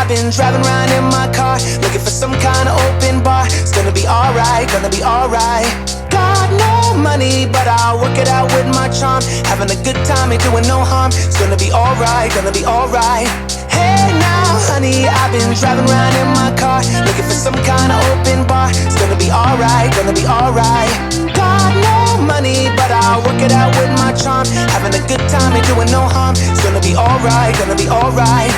I've been driving around in my car, looking for some kind of open bar. It's gonna be alright, gonna be alright. Got no money, but I'll work it out with my charm. Having a good time, ain't doing no harm. It's gonna be alright, gonna be alright. Hey now, honey, I've been driving around in my car, looking for some kind of open bar. It's gonna be alright, gonna be alright. Got no money, but I'll work it out with my charm. Having a good time, ain't doing no harm. It's gonna be alright, gonna be alright.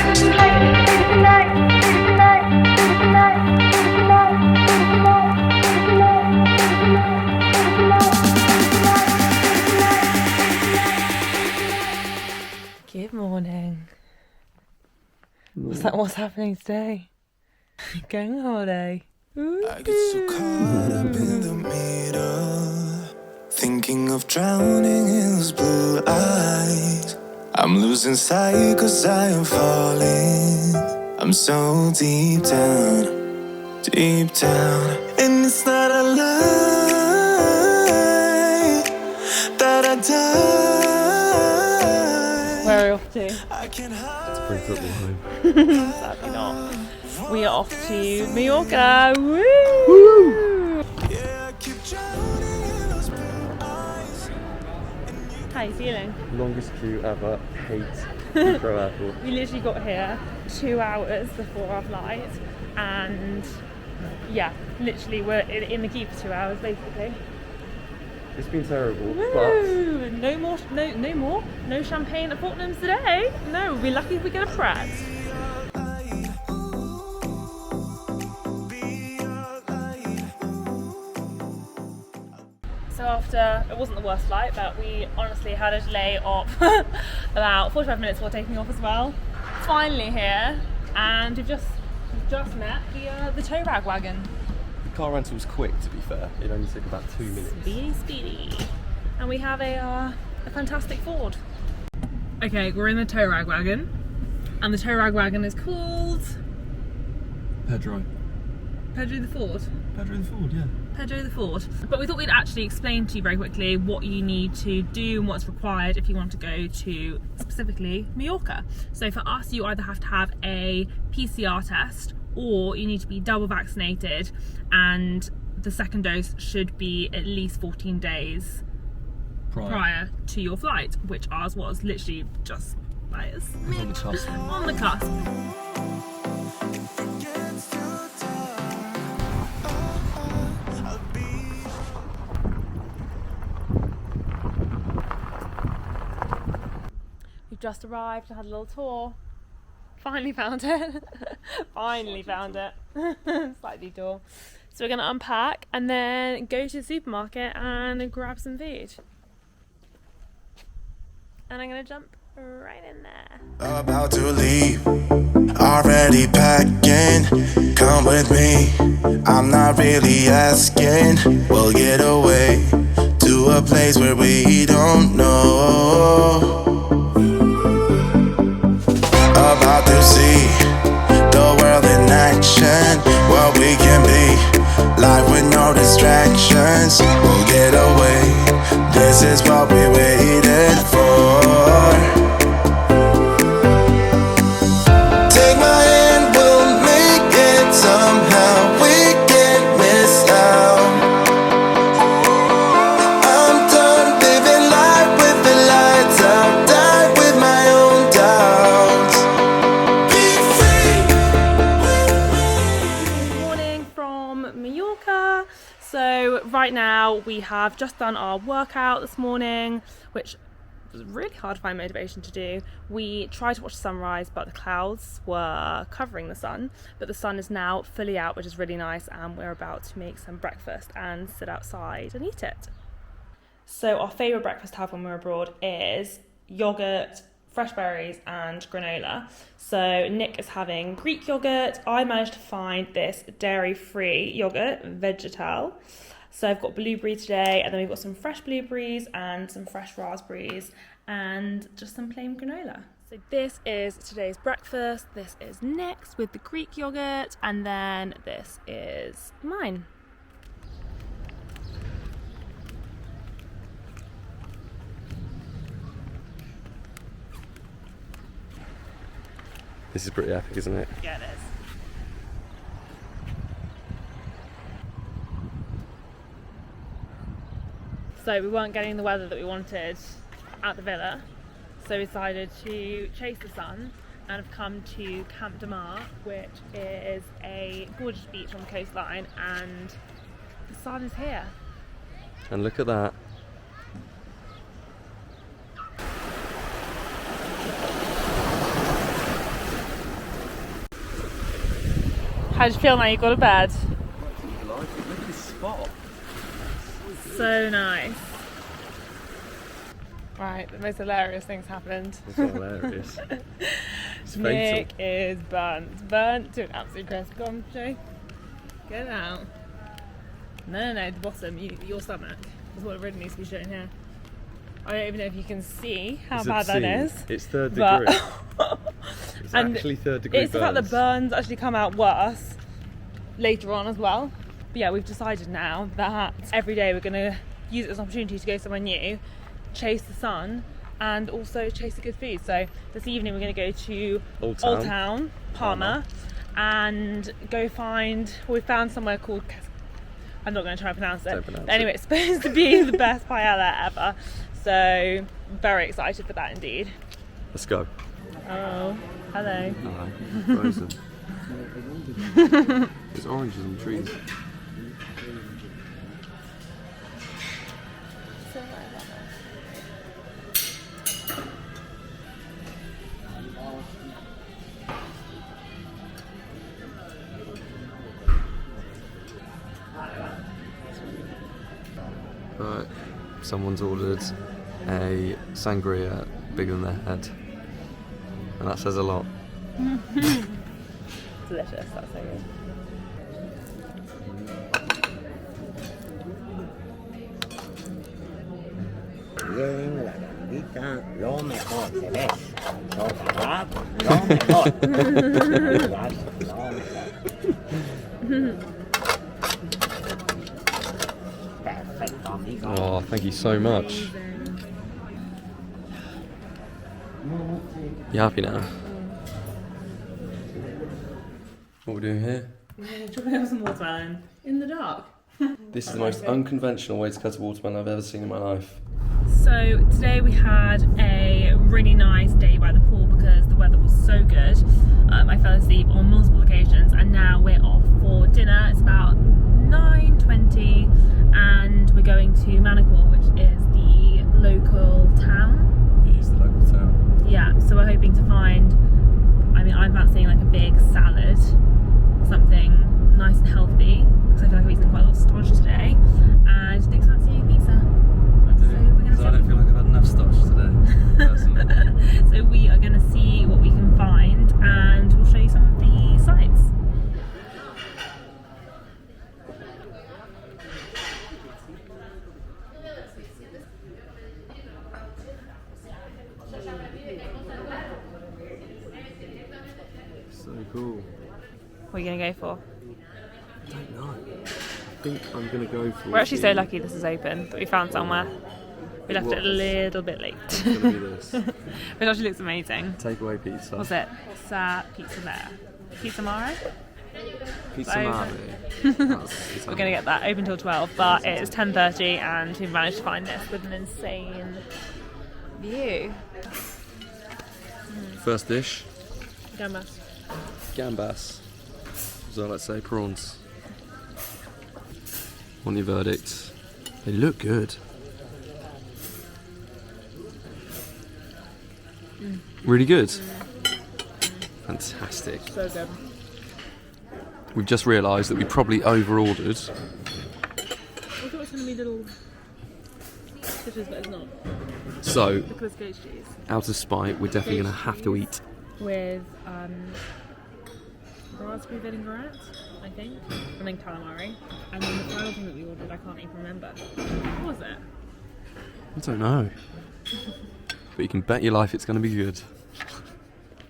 Good morning. What's happening today? Going on holiday. Ooh. I get so caught up in the middle, thinking of drowning in those blue eyes. I'm losing sight 'cause I am falling. I'm so deep down, and it's not a lie that I die. Where are we off to? Let's bring football home. Sadly not. We are off to Mallorca. Woo! How are you feeling? Longest queue ever. Hate Heathrow Airport. We literally got here 2 hours before our flight, and yeah, literally we're in the queue for 2 hours basically. It's been terrible, Woo! but No champagne at Fortnum's today. No, we'll be lucky if we get a Pratt. So after, it wasn't the worst flight, but we honestly had a delay of about 45 minutes before taking off as well. Finally here, and we've just met the tow rag wagon. the car rental was quick, to be fair. It only took about 2 minutes. Speedy. And we have a fantastic Ford. Okay, we're in the tow rag wagon, and the tow rag wagon is called Pedro. Pedro the Ford. Pedro the Ford, yeah. Pedro the Ford. But we thought we'd actually explain to you very quickly what you need to do and what's required if you want to go to specifically Mallorca. So for us, you either have to have a PCR test or you need to be double vaccinated, and the second dose should be at least 14 days prior to your flight, which ours was literally just like on the cusp. on the cusp. We've just arrived and had a little tour. Finally found it. Finally found it. Slightly door. So we're going to unpack and then go to the supermarket and grab some food. And I'm going to jump right in there. About to leave, already packing. Come with me, I'm not really asking. We'll get away to a place where we don't know. About to see the world in action, what we can be, life with no distractions. We'll get away, this is what we waited for. Take my hand, we'll make it somehow. We can't miss out. I'm done living life with the lights out, die with my own doubts. Be free with me. Morning from Mallorca. So right now we have just done our workout this morning, which was really hard to find motivation to do. We tried to watch the sunrise, but the clouds were covering the sun, but the sun is now fully out, which is really nice, and we're about to make some breakfast and sit outside and eat it. So our favourite breakfast to have when we're abroad is yogurt, fresh berries and granola. So Nick is having Greek yogurt. I managed to find this dairy-free yogurt, Vegetal. So I've got blueberry today, and then we've got some fresh blueberries and some fresh raspberries and just some plain granola. So this is today's breakfast. This is Nick's with the Greek yogurt, and then this is mine. This is pretty epic, isn't it? Yeah, it is. So we weren't getting the weather that we wanted at the villa, so we decided to chase the sun and have come to Camp de Mar, which is a gorgeous beach on the coastline, and the sun is here. And look at that. How do you feel now you've got to bed? Look at this spot. So nice. Right, the most hilarious things happened. It's not hilarious. It's Nick fatal. is burnt to an absolute crisp. Go on, Joe. Get it out. No, the bottom, your stomach is what it really needs to be shown here. I don't even know if you can see how bad that is. It's 3rd degree. It's And actually 3rd degree it's the fact that burns actually come out worse later on as well. But yeah, we've decided now that every day we're going to use it as an opportunity to go somewhere new, chase the sun, and also chase the good food. So this evening we're going to go to Old Town, Palma, and go find, well, we found somewhere called, I'm not going to try and pronounce it. Don't pronounce But anyway, it. it's supposed to be the best paella ever. So very excited for that indeed. Let's go. Oh, hello. Alright, frozen. There's oranges on the trees. Right, someone's ordered a sangria bigger than their head, and that says a lot. Delicious, that's so good. En la gandita, lo mejor, ¿se ves? Sopa, lo mejor. Perfecto, amigo. Oh, thank you so much. You happy now? What are we doing here? Dropping up some watermelon in the dark. This is the most unconventional way to cut a watermelon I've ever seen in my life. So today we had a really nice day by the pool because the weather was so good. I fell asleep on multiple occasions, and now we're off for dinner. It's about 9:20 and we're going to Manacor, which is the local town. It is the local town. Yeah, so we're hoping to find, I mean, I'm fancying like a big salad, something nice and healthy, because I feel like I've eaten quite a lot of starch today, and Nick's fancying pizza. I do, So we're gonna because I don't feel like I've had enough starch today, personally. So we are going to see what we can find, and we'll show you some of the sites. So cool. What are you going to go for? I don't know. I think I'm going to go for... We're actually so lucky this is open that we found somewhere. We left it a little bit late. It's going to be this. Which actually looks amazing. Takeaway pizza. What's it? It's Pizza there. Pizza Mare? Pizza So- Mare. We're going to get that open till 12, but it is 10:30 and we've managed to find this with an insane view. First dish, Gambas. gambas. So let's say prawns. On your verdict. They look good. Really good. Fantastic. So good. We've just realised that we probably over-ordered. I thought it was going to be little dishes, but it's not. So, Look at this goat cheese. out of spite, we're definitely going to have to eat. With raspberry vinaigrette, I think, and then calamari. And then the final thing that we ordered, I can't even remember. What was it? I don't know. But you can bet your life it's going to be good.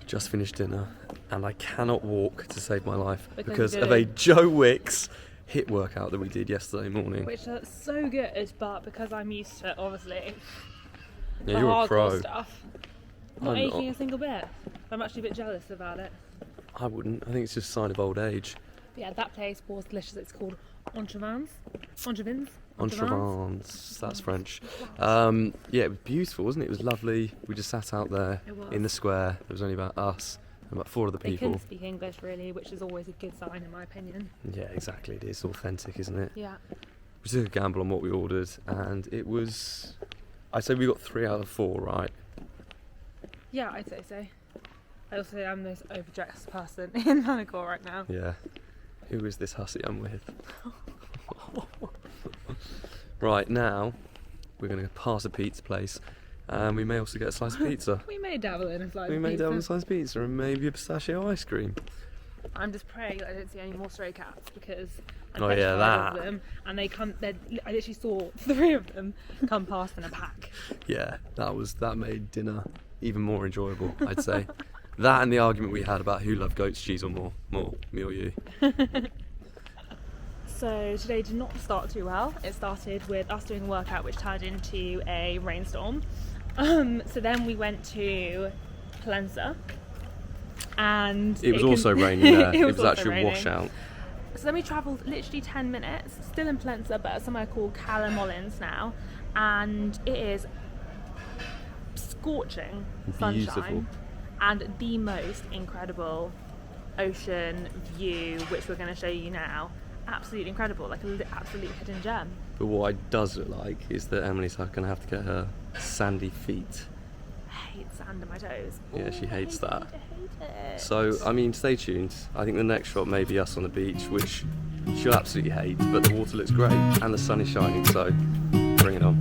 Just finished dinner, and I cannot walk to save my life because you of a did. Joe Wicks HIIT workout that we did yesterday morning. Which are so good, but because I'm used to, obviously, Yeah, the you're a hardcore pro. stuff, Not I'm aching not. a single bit. I'm actually a bit jealous about it. I wouldn't. I think it's just a sign of old age. But yeah, that place was delicious. It's called Entrevins. Entrevins, that's French. Yeah, it was beautiful, wasn't it? It was lovely. We just sat out there It was. in the square. It was only about us and about 4 other They people. couldn't speak English really, which is always a good sign in my opinion. Yeah, exactly. It is authentic, isn't it? Yeah. We took a gamble on what we ordered, and it was. I'd say we got 3 out of 4 right. Yeah, I'd say so. I also am the most overdressed person in Manacor right now. Yeah. Who is this hussy I'm with? Right, now we're going to pass a pizza place, and we may also get a slice of pizza. We may dabble in a slice We of may pizza. dabble in a slice of pizza and maybe a pistachio ice cream. I'm just praying that I don't see any more stray cats because I'm Oh, yeah, petrified of that. them, and I literally saw 3 of them come past in a pack. Yeah, that made dinner even more enjoyable, I'd say. That and the argument we had about who loved goat's cheese or more, me or you. So today did not start too well. It started with us doing a workout which turned into a rainstorm. So then we went to Palenza, and It was also raining there. It was also actually a raining. washout. So then we travelled literally 10 minutes, still in Palenza, but at somewhere called Cala Molins now, and it is scorching sunshine Beautiful. and the most incredible ocean view, which we're going to show you now. Absolutely incredible, like an absolute hidden gem. But what it does look like is that Emily's going to have to get her sandy feet. I hate sand in my toes. Yeah, she Ooh, I hates hate that. it, I hate it. So, I mean, stay tuned. I think the next shot may be us on the beach, which she'll absolutely hate, but the water looks great and the sun is shining, so bring it on.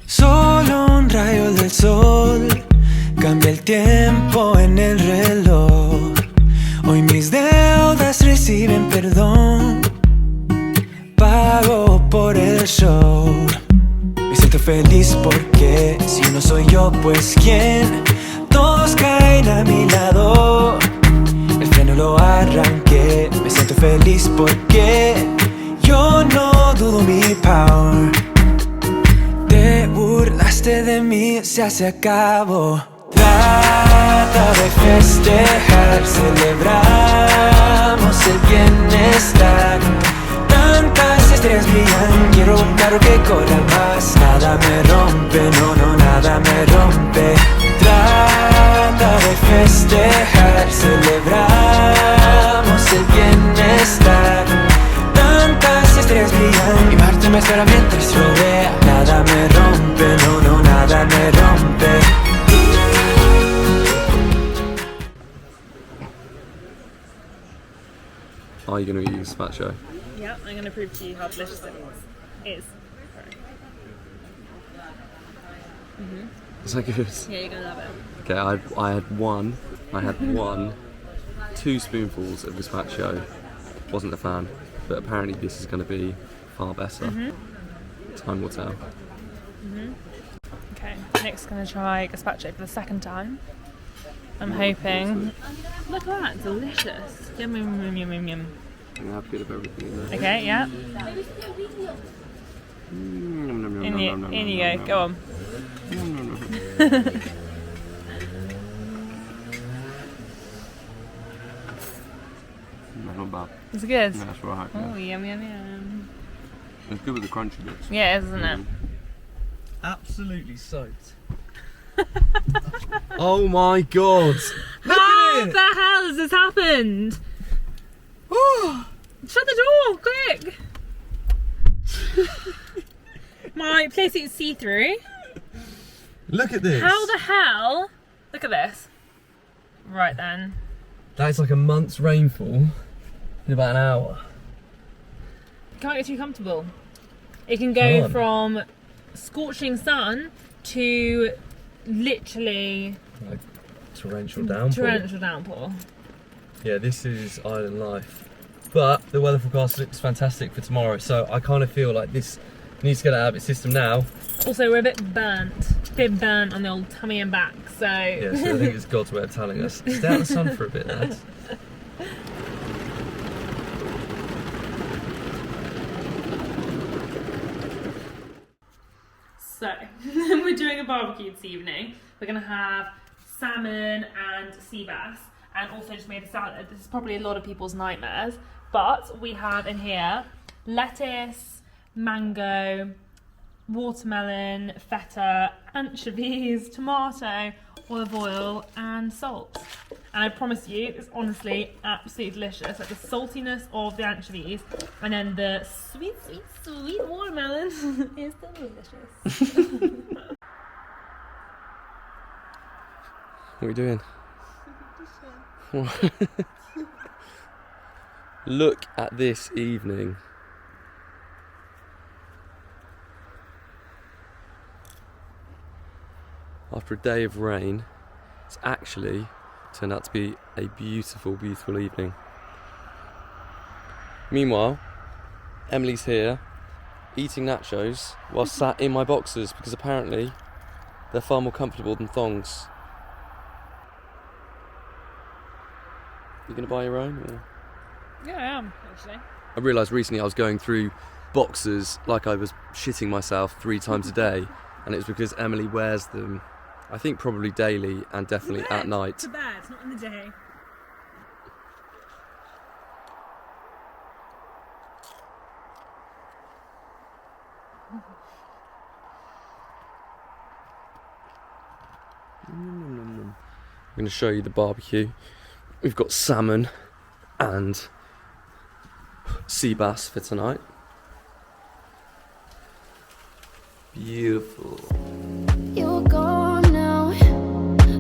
Solo un rayo del sol cambia el tiempo en el reloj. Hoy mis deudas reciben perdón. Pago por el show. Me siento feliz porque si no soy yo, pues quién. Todos caen a mi lado. El freno lo arranqué. Me siento feliz porque yo no dudo mi power. Te burlaste de mí, se acabó. Trata de festejar, celebramos el bienestar. Tantas estrellas brillan, quiero un carro que corra más. Nada me rompe, no, nada me rompe. Trata de festejar, celebramos el bienestar. Tantas estrellas brillan, mi Marte me espera mientras rodea. Nada me rompe, no, nada me rompe. Are you going to eat gazpacho? Yeah, I'm going to prove to you how delicious it is. Is that good? Yeah, you're going to love it. Okay, I had one 2 spoonfuls of gazpacho. Wasn't a fan, but apparently this is going to be far better. Time will tell. Okay, Nick's going to try gazpacho for the second time. I'm hoping. Look at that, delicious. Yum, yum, yum, yum, yum, yum. I'm going to have a bit of everything in there. Okay, yeah. In you go, go on. No, not bad. Is it good? No, that's right. Oh, yum, yum, yum. It's good with the crunchy bits. Yeah, it is, isn't it? Absolutely soaked. Oh my god! How the hell has this happened? Shut the door, quick! My playsuit's see-through. Look at this! How the hell? Look at this. Right then. That is like a month's rainfall in about an hour. Can't get too comfortable. It can go from scorching sun to literally Like torrential downpour. torrential downpour. Yeah, this is island life. But the weather forecast looks fantastic for tomorrow, so I kind of feel like this needs to get out of its system now. Also, we're a bit burnt on the old tummy and back, so... Yeah, so I think it's God's way of telling us. Stay out of the sun for a bit, lads. So, we're doing a barbecue this evening. We're going to have salmon and sea bass, and also just made a salad. This is probably a lot of people's nightmares, but we have in here lettuce, mango, watermelon, feta, anchovies, tomato, olive oil and salt. And I promise you, it's honestly absolutely delicious. Like the saltiness of the anchovies and then the sweet, sweet, sweet watermelon is delicious. What are we doing? Look at this evening. After a day of rain, it's actually turned out to be a beautiful, beautiful evening. Meanwhile, Emily's here eating nachos while sat in my boxers because apparently they're far more comfortable than thongs. You gonna buy your own? Or? Yeah, I am, actually. I realised recently I was going through boxers like I was shitting myself 3 times a day, and it was because Emily wears them, I think probably daily and definitely at night. To bed, not in the day. I'm going to show you the barbecue. We've got salmon and sea bass for tonight. Beautiful. You're gone now,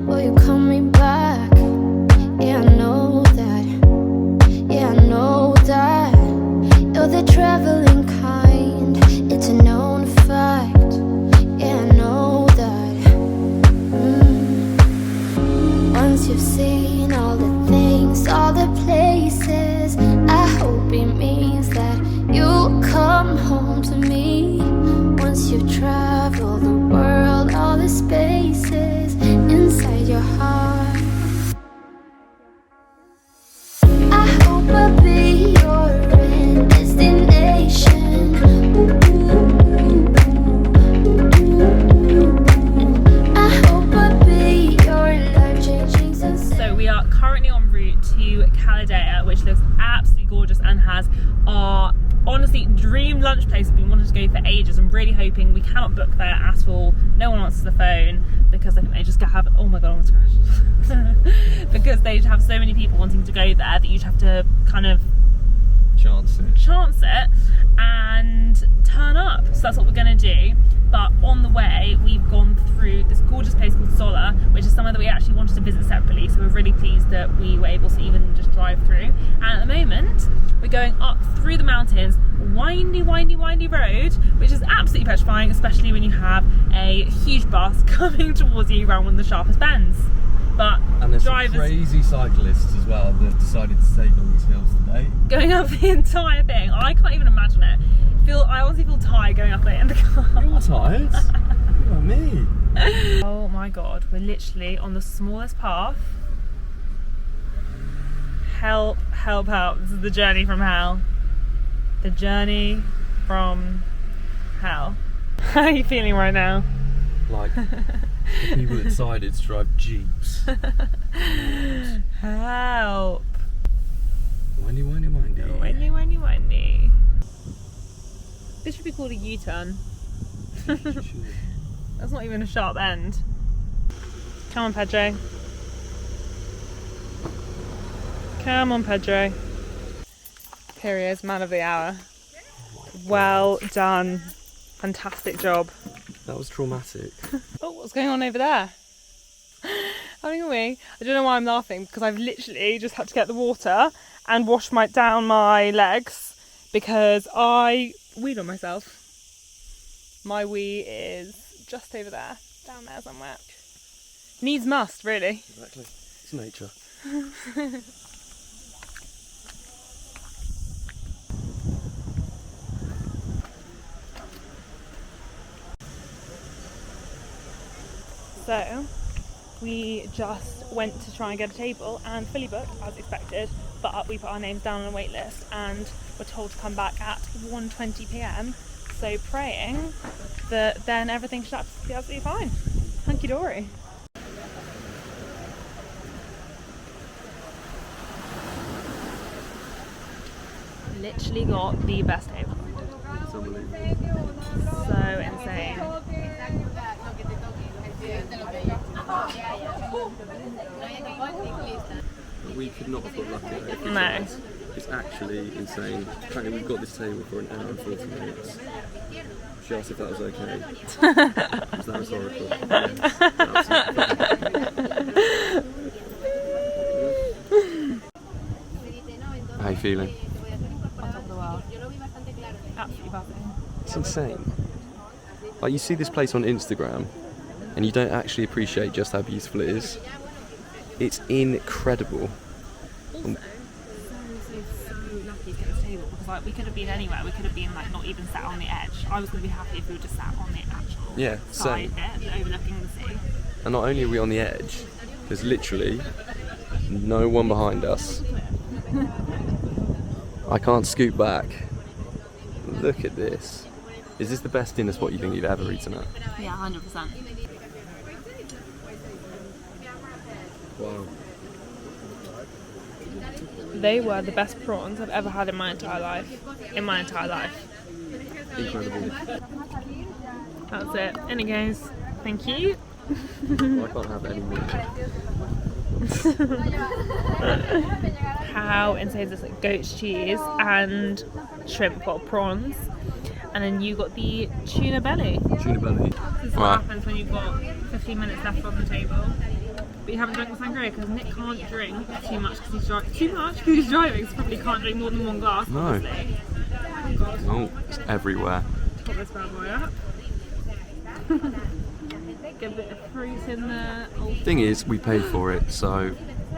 will you call me back? Yeah, I know that, yeah, I know that. You're the traveling kind, it's a known fact. Yeah, I know that. Once you've seen all the things, all the places, I hope it means that you'll come home to me. Once you've traveled the world, all the spaces inside your heart, I hope I'll be your end destination. I hope I'll be your life-changing sensation. So we are currently en route to Cala Deia, which looks absolutely gorgeous and has our honestly dream lunch place we've been wanting to go for ages. I'm really hoping we cannot book there at all. No one answers the phone because I think they just have, oh my god, I almost crashed. Because they have so many people wanting to go there that you'd have to kind of chance it and turn up. So that's what we're going to do. But on the way, we've gone through this gorgeous place called Sola, which is somewhere that we actually wanted to visit separately. So we're really pleased that we were able to even just drive through. And at the moment, we're going up through the mountains, windy, windy, windy road, which is absolutely petrifying, especially when you have a huge bus coming towards you around one of the sharpest bends. But And there's drivers some crazy cyclists as well that have decided to take on these hills today. going up the entire thing, I can't even imagine it. I honestly feel tired going up it in the car. You're tired? What about me? Oh my god, we're literally on the smallest path. Help, help, help. This is the journey from hell. The journey from hell. How are you feeling right now? Like the people that decided to drive jeeps. Help. Windy, windy, windy. Windy, windy, windy. This should be called a U-turn. That's not even a sharp end. Come on, Pedro. Come on, Pedro. Here he is, man of the hour. Well done. Fantastic job. That was traumatic. Oh, what's going on over there? Having a wee. I don't know why I'm laughing, because I've literally just had to get the water and wash down my legs because I weed on myself. My wee is just over there, down there somewhere. Needs must, really. Exactly. It's nature. So, we just went to try and get a table and fully booked as expected, but we put our names down on a wait list and were told to come back at 1:20 p.m. So praying that then everything should be absolutely fine. Hunky dory. literally got the best table. It's unbelievable. So insane. We could not have got luckier. No. It's actually insane. Apparently we've got this table for an hour and 40 minutes. She asked if that was okay. Is that rhetorical? How are you feeling? On top of the world. Absolutely buzzing. It's insane. Like, you see this place on Instagram and you don't actually appreciate just how beautiful it is. It's incredible. Also, so lucky to get this table because like we could have been anywhere. We could have been like not even sat on the edge. I was going to be happy if we were just sat on the actual side bit overlooking the sea. And not only are we on the edge, there's literally no one behind us. I can't scoot back. Look at this. Is this the best dinner spot you think you've ever eaten at? Yeah, 100%. Wow. They were the best prawns I've ever had in my entire life. Incredible. That's it. In it goes. Thank you. I can't have any more. How insane is this? Like goat's cheese and shrimp or prawns. And then you got the tuna belly. Tuna belly. This is what happens when you've got 15 minutes left on the table. But you haven't drunk the sangria because Nick can't drink too much because he's driving. Too much because he's driving, so he probably can't drink more than one glass. No. Obviously. Oh god. Oh, it's everywhere. Put this bad boy up. Get a bit of fruit in there. Oh. Thing is, we paid for it, so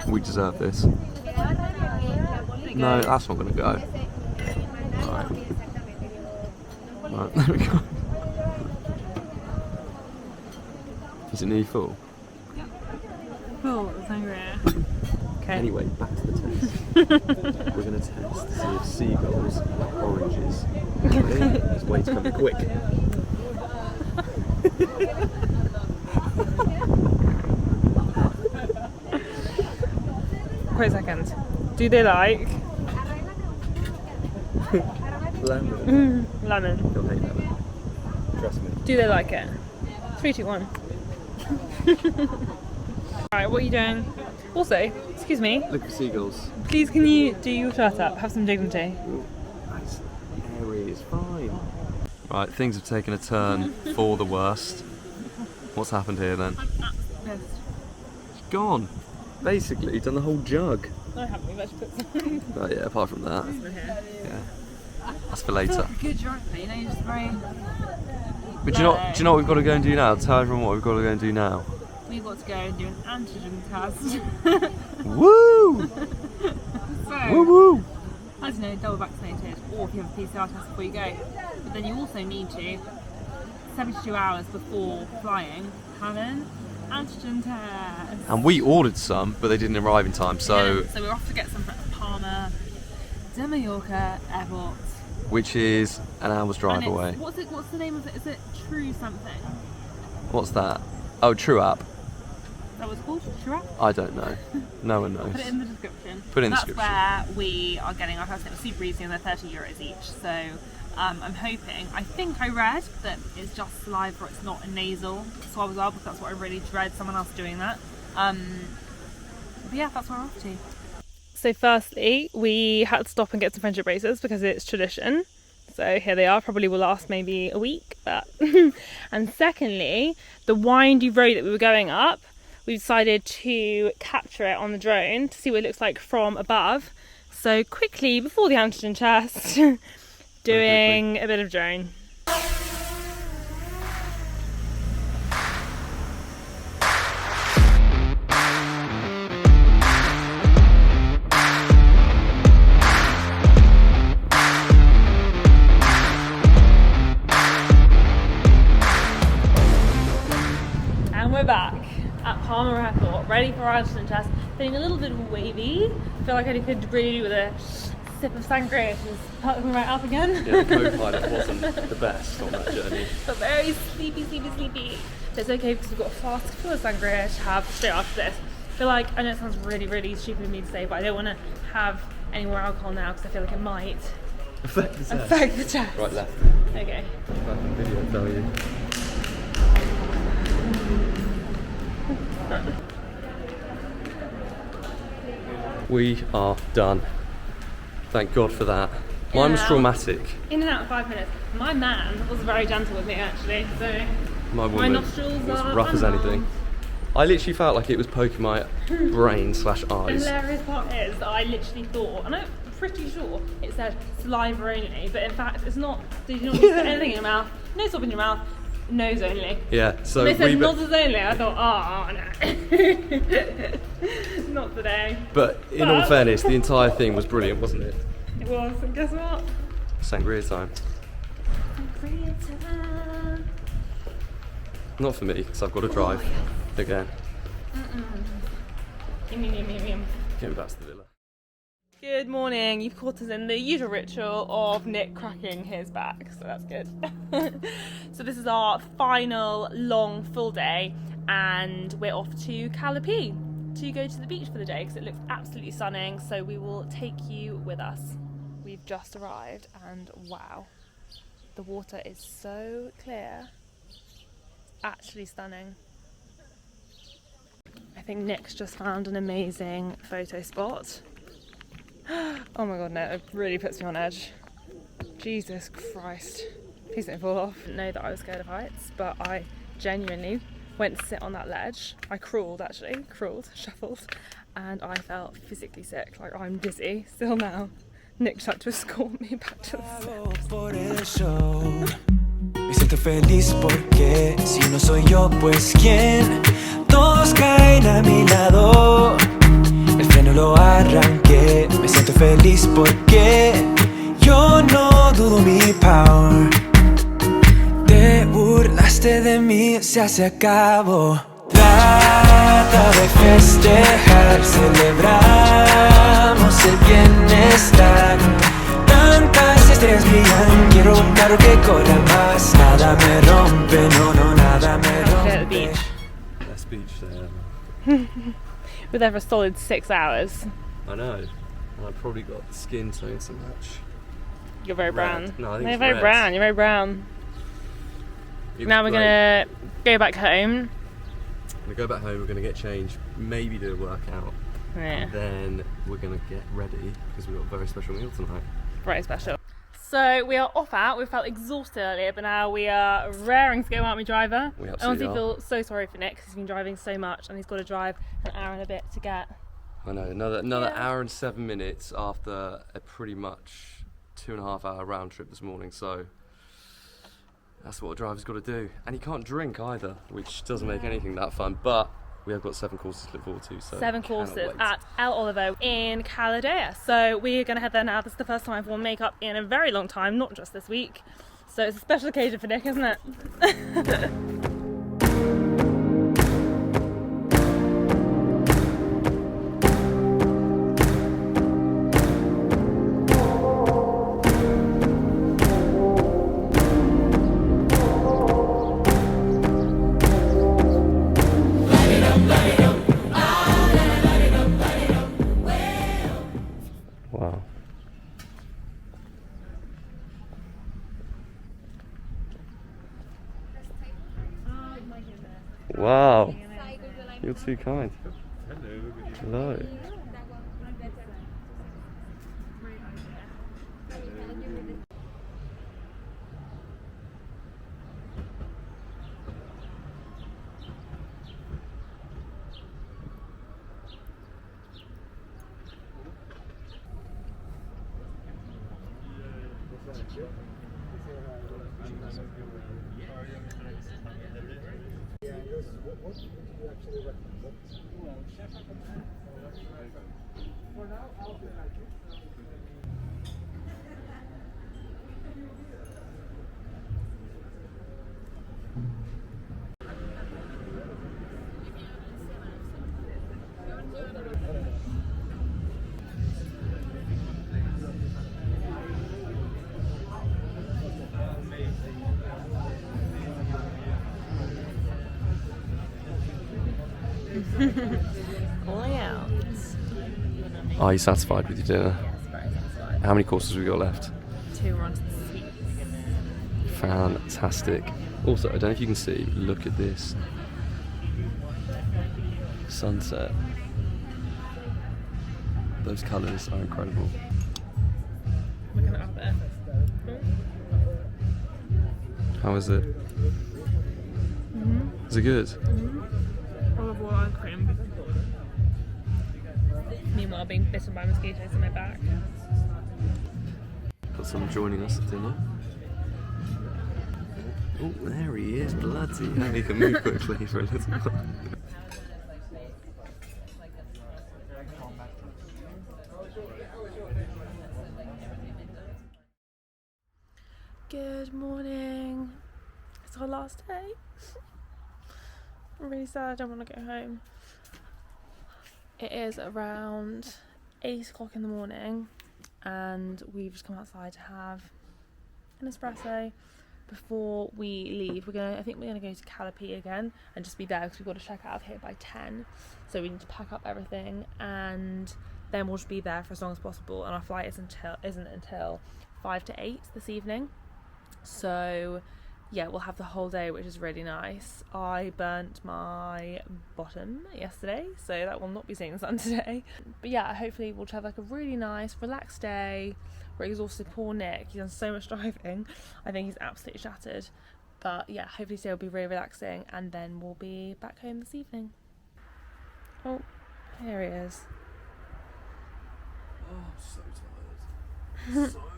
we deserve this. No, that's not going to go. Right, there we go. Is it nearly full? Full sangria. Okay. Anyway, back to the test. We're going to test to see if seagulls like oranges. Ready? It's way to come quick. Wait a second. Do they like Lemon. lemon? They'll hate lemon. Trust me. Do they like it? 3, 2, 1. Alright, what are you doing? Also, excuse me, Look at seagulls. please can you do your shirt up? Have some dignity. Nice. Airy, it's fine. Right, things have taken a turn for the worst. What's happened here then? It's gone. Basically, done the whole jug. I haven't, we've actually put some Oh yeah, apart from that. here. Yeah. That's for later. Good drive, you know, you're just very... But do you know what we've got to go and do now? Tell everyone what we've got to go and do now. We've got to go and do an antigen test. Woo! So, Woo woo! as you know, double vaccinated, or if you have a PCR test before you go. But then you also need to, 72 hours before flying, have an antigen test. And we ordered some, but they didn't arrive in time, so... Yeah, so we're off to get some from Palma de Mallorca airport. Which is an hour's drive And it's- away. What's the name of it? Is it True something? What's that? Oh, True App. Is that what it's called? True App? I don't know. No one knows. Put it in the description. Put it in the That's description. where we are getting our first. It was super easy and they're €30 each. So I'm hoping, I think I read that it's just saliva, it's not a nasal swab as well, because that's what I really dread, someone else doing that. But yeah, that's what we're off to. So firstly, we had to stop and get some friendship braces because it's tradition. So here they are, probably will last maybe a week. But and secondly, the windy road that we were going up, we decided to capture it on the drone to see what it looks like from above. So quickly, before the antigen test, doing a bit of drone. And we're back at Palma Airport, ready for our antigen test. Feeling a little bit wavy. Feel like I could really do with a sip of sangria to perk me right up again. Yeah, the co-pilot wasn't the best on that journey. But very sleepy. But it's okay because we've got a flask full of sangria to have straight after this. I feel like, I know it sounds really stupid of me to say, but I don't want to have any more alcohol now because I feel like it might Effect the test. Effect the test. Right, left. Okay. Back in video, tell you. We are done. Thank God for that. Mine was traumatic. In and out in 5 minutes. My man was very gentle with me actually, so My my nostrils was are rough as unharmed. anything. I literally felt like it was poking my brain/eyes. The hilarious part is that I literally thought, and I'm pretty sure it said saliva only, but in fact it's not. So you don't need to put anything in your mouth, no swab in your mouth, nose only. Yeah, so They said we nostrils only. I thought, oh no, not today. But in all fairness, the entire thing was brilliant, wasn't it? It was, and guess what? Sangria time. Not for me, because I've got to drive again. Getting back to the villa. Good morning. You've caught us in the usual ritual of Nick cracking his back, so that's good. So this is our final long full day, and we're off to Cala Pi to go to the beach for the day because it looks absolutely stunning. So we will take you with us. We've just arrived, and wow, the water is so clear. Actually stunning. I think Nick's just found an amazing photo spot. Oh my god, no, it really puts me on edge. Jesus Christ. Please don't fall off. I didn't know that I was scared of heights, but I genuinely went to sit on that ledge. I crawled, shuffled, and I felt physically sick. Like, I'm dizzy still now. Nick tried to escort me back to the steps. Me siento feliz porque si no soy yo, pues quién. Todos caen a mi lado. El freno lo arranqué. Me siento feliz porque yo no dudo mi power. Te burlaste de mí, se acabó. Trata de festejar, celebramos el bienestar. Tantas estrellas brillan, quiero un carro que corra más. Nada me rompe, no, nada me rompe. At the beach. Best beach there. We're there for a solid 6 hours. I know. And I probably got the skin tone so much. You're very brown. No, I think You're it's very red. brown. You're very brown. It Now was we're great. gonna go back home. We're gonna go back home, we're gonna get changed, maybe do a workout. Yeah, Then we're gonna get ready because we've got a very special meal tonight. very special. So we are off out. We felt exhausted earlier, but now we are raring to go, aren't we, driver? We I absolutely honestly are. feel so sorry for Nick because he's been driving so much and he's got to drive an hour and a bit to get. I know, another Yeah. hour and 7 minutes after a pretty much 2.5 hour round trip this morning, so that's what a driver's got to do. And he can't drink either, which doesn't make anything that fun, but we have got 7 courses to look forward to, so 7 cannot courses wait. at El Olivo in Cala Deia. So we're going to head there now. This is the first time I've worn makeup in a very long time, not just this week. So it's a special occasion for Nick, isn't it? Wow. Wow. You're too kind. Hello. Calling out. Are you satisfied with your dinner? Yes, very satisfied. How many courses have we got left? 2. 2 are onto the seats. Fantastic. Also, I don't know if you can see, look at this sunset. Those colours are incredible. We're gonna up it. How is it? Is it good? Olive oil and cream. Meanwhile, being bitten by mosquitoes in my back. Got someone joining us at dinner. Oh, there he is, bloody hell, he can move quickly for a little while. Good morning. It's our last day. I'm really sad I don't want to go home. It is around 8 o'clock in the morning and we've just come outside to have an espresso before we leave. I think we're gonna go to Cala Pi again and just be there because we've got to check out of here by 10. So we need to pack up everything and then we'll just be there for as long as possible, and our flight isn't until 5 to 8 this evening. So yeah, we'll have the whole day, which is really nice. I burnt my bottom yesterday, so that will not be seeing the sun today. But yeah, hopefully we'll have like a really nice, relaxed day. We're exhausted. Poor Nick, he's done so much driving. I think he's absolutely shattered. But yeah, hopefully today will be really relaxing, and then we'll be back home this evening. Oh, here he is. Oh, I'm so tired. So tired.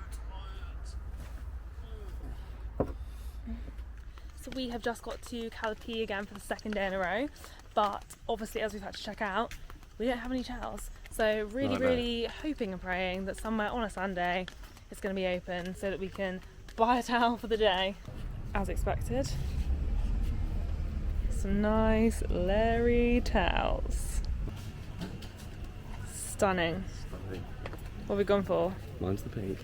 So we have just got to Cala Pi again for the second day in a row, but obviously as we've had to check out, we don't have any towels. So really hoping and praying that somewhere on a Sunday it's going to be open so that we can buy a towel for the day. As expected, some nice Larry towels. Stunning. What have we gone for? Mine's the pink.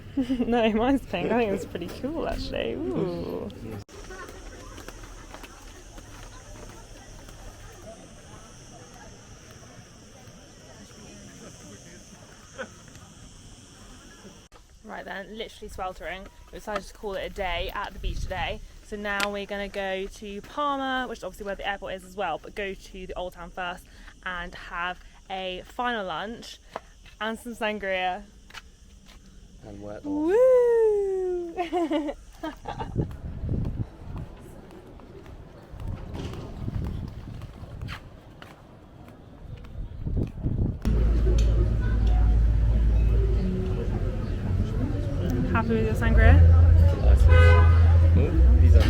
No, mine's pink. I think it's pretty cool actually. Ooh. Right then, literally sweltering. We decided to call it a day at the beach today. So now we're going to go to Palma, which is obviously where the airport is as well, but go to the Old Town first and have a final lunch and some sangria. And wet. Woo! Happy with your sangria? Oh, he's up.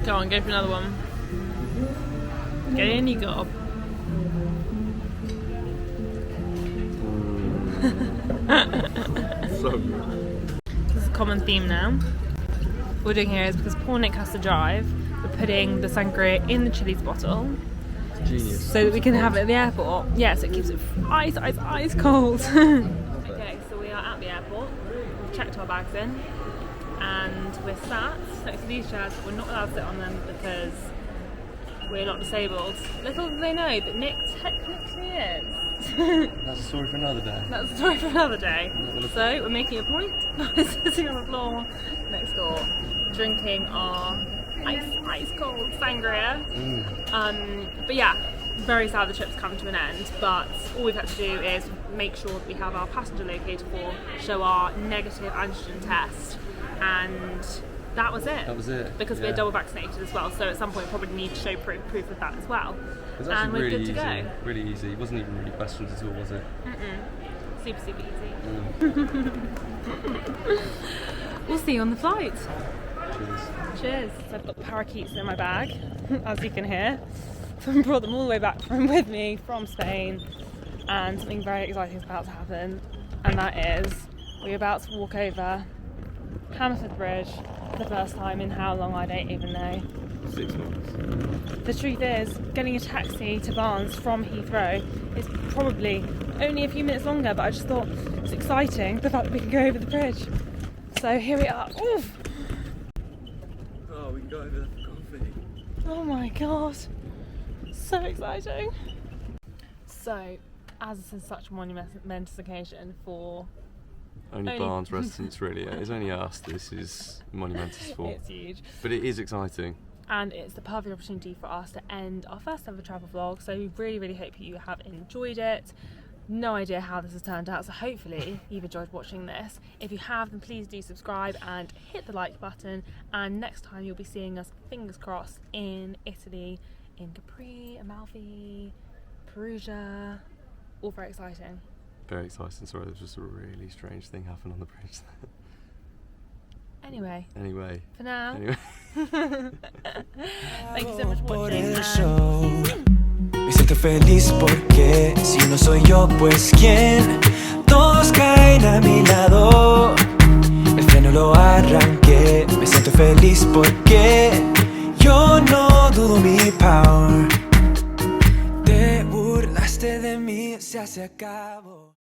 Go on, go for another one. Get in, you gob. So good. This is a common theme now. What we're doing here is because poor Nick has to drive, we're putting the sangria in the Chili's bottle. Genius. So that we can have it at the airport. Yeah, so it keeps it ice cold. Okay, so we are at the airport. We've checked our bags in, and we're sat next to these chairs, but we're not allowed to sit on them because we're not disabled. Little do they know that Nick technically is. That's a story for another day. That's a story for another day. So we're making a point by sitting on the floor next door, drinking our ice cold sangria. But yeah, very sad the trip's come to an end, but all we've had to do is make sure that we have our passenger locator form, show our negative antigen test, and that was it. That was it. Because we're double vaccinated as well, so at some point we probably need to show proof of that as well. And we're really good to easy, go. Really easy. It wasn't even really questions at all, was it? Super easy. We'll see you on the flight. Cheers. So I've got the parakeets in my bag, as you can hear. So I brought them all the way back with me from Spain, and something very exciting is about to happen, and that is we're about to walk over Hammersmith Bridge for the first time in how long I don't even know. 6 months. The truth is, getting a taxi to Barnes from Heathrow is probably only a few minutes longer, but I just thought it's exciting, the fact that we can go over the bridge. So here we are. Oof. Oh, we can go over there for coffee. Oh my god, so exciting. So, as this is such a momentous occasion for Only Barnes residents, really. It's only us this is monumentous for. It's huge. But it is exciting. And it's the perfect opportunity for us to end our first ever travel vlog. So we really, really hope you have enjoyed it. No idea how this has turned out, so hopefully you've enjoyed watching this. If you have, then please do subscribe and hit the like button. And next time you'll be seeing us, fingers crossed, in Italy, in Capri, Amalfi, Perugia. All very exciting. Very exciting. Sorry, there's just a really strange thing happened on the bridge there. Anyway, for now, thank you so much for Por watching. el show. Me siento feliz porque si no soy yo, pues quién. Todos caen a mi lado. El freno lo arranqué. Me siento feliz porque yo no dudo mi power. Te burlaste de mí, se acabó.